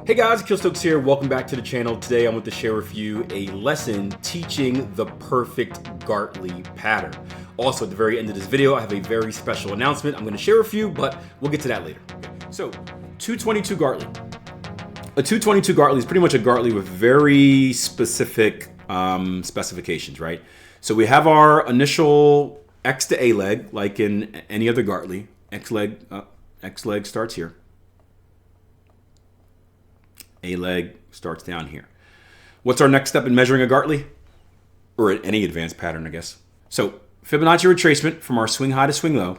Hey guys, AKIL'S here. Welcome back to the channel. Today I want to share with you a lesson teaching the perfect Gartley pattern. Also, at the very end of this video, I have a very special announcement I'm going to share with you, but we'll get to that later. Okay. So, 222 Gartley. A 222 Gartley is pretty much a Gartley with very specific specifications, right? So we have our initial X to A leg, like in any other Gartley. X leg starts here. A leg starts down here. What's our next step in measuring a Gartley? Or any advanced pattern, I guess. So Fibonacci retracement from our swing high to swing low.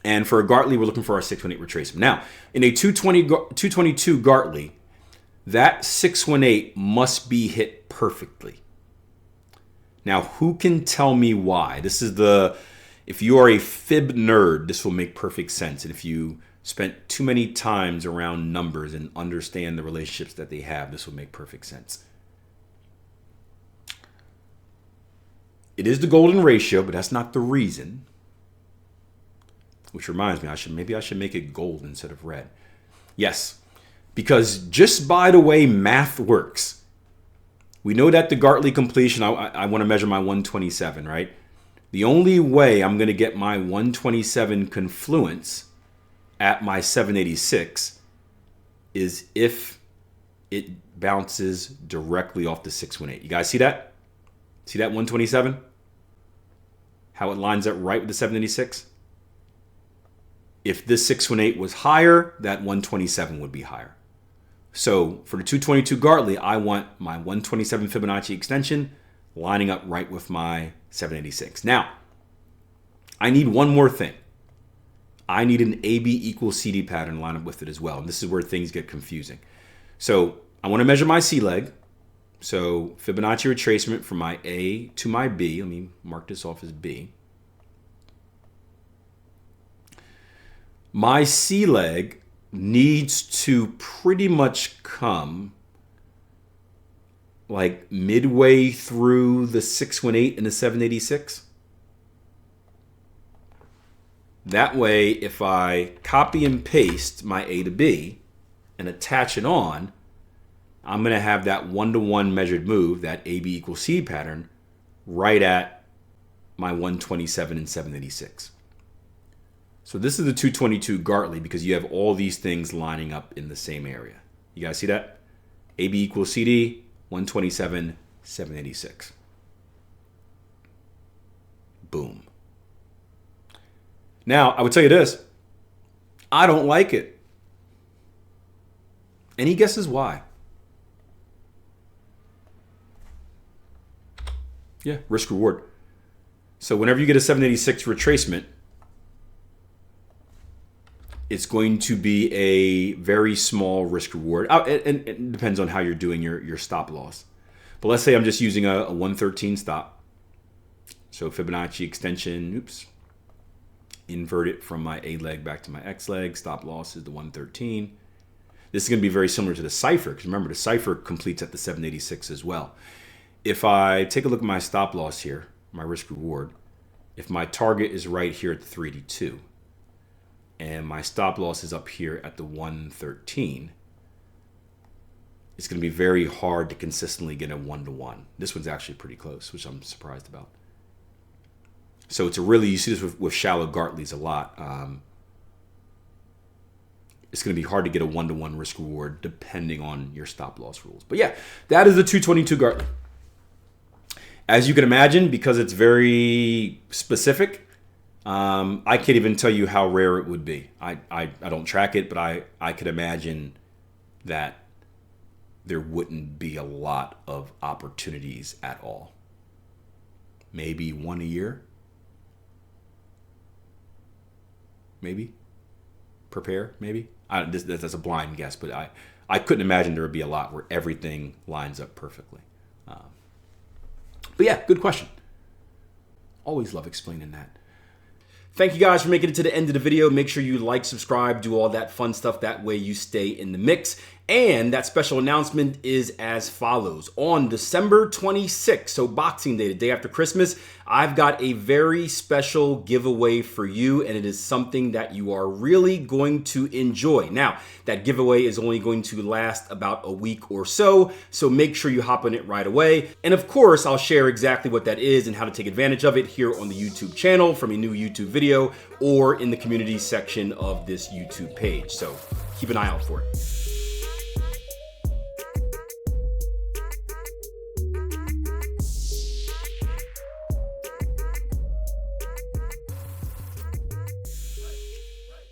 And for a Gartley, we're looking for our 618 retracement. Now, in a 222 Gartley, that 618 must be hit perfectly. Now, who can tell me why? If you are a fib nerd, this will make perfect sense. And if you spent too many times around numbers and understand the relationships that they have, this will make perfect sense. It is the golden ratio, but that's not the reason. Which reminds me, maybe I should make it gold instead of red. Yes, because just by the way math works, we know that the Gartley completion, I want to measure my 127, right? The only way I'm going to get my 127 confluence at my 786 is if it bounces directly off the 618. You guys see that? See that 127? How it lines up right with the 786? If this 618 was higher, that 127 would be higher. So for the 222 Gartley, I want my 127 Fibonacci extension lining up right with my 786. Now, I need one more thing. I need an AB equals CD pattern line up with it as well. And this is where things get confusing. So I want to measure my C leg. So Fibonacci retracement from my A to my B. Let me mark this off as B. My C leg needs to pretty much come like midway through the 618 and the 786. That way, if I copy and paste my A to B and attach it on, I'm going to have that one-to-one measured move, that AB equals C pattern, right at my 127 and 786. So this is the 222 Gartley because you have all these things lining up in the same area. You guys see that? AB equals CD, 127, 786. Boom. Now, I would tell you this. I don't like it. Any guesses why? Yeah, risk reward. So whenever you get a 786 retracement, it's going to be a very small risk reward. And it depends on how you're doing your stop loss. But let's say I'm just using a 113 stop. So Fibonacci extension, invert it from my A leg back to my X leg. Stop loss is the 113. This is going to be very similar to the cipher, because remember, the cipher completes at the 786 as well. If I take a look at my stop loss here, my risk reward, if my target is right here at the 382, and my stop loss is up here at the 113, it's going to be very hard to consistently get a one-to-one. This one's actually pretty close, which I'm surprised about. So you see this with shallow Gartleys a lot. It's going to be hard to get a one-to-one risk reward depending on your stop loss rules. But yeah, that is the 222 Gartley. As you can imagine, because it's very specific, I can't even tell you how rare it would be. I don't track it, but I could imagine that there wouldn't be a lot of opportunities at all. Maybe one a year. Maybe. Prepare, maybe. That's a blind guess, but I couldn't imagine there would be a lot where everything lines up perfectly. But yeah, good question. Always love explaining that. Thank you guys for making it to the end of the video. Make sure you like, subscribe, do all that fun stuff. That way you stay in the mix. And that special announcement is as follows. On December 26th, so Boxing Day, the day after Christmas, I've got a very special giveaway for you, and it is something that you are really going to enjoy. Now, that giveaway is only going to last about a week or so make sure you hop on it right away. And of course, I'll share exactly what that is and how to take advantage of it here on the YouTube channel from a new YouTube video or in the community section of this YouTube page. So keep an eye out for it.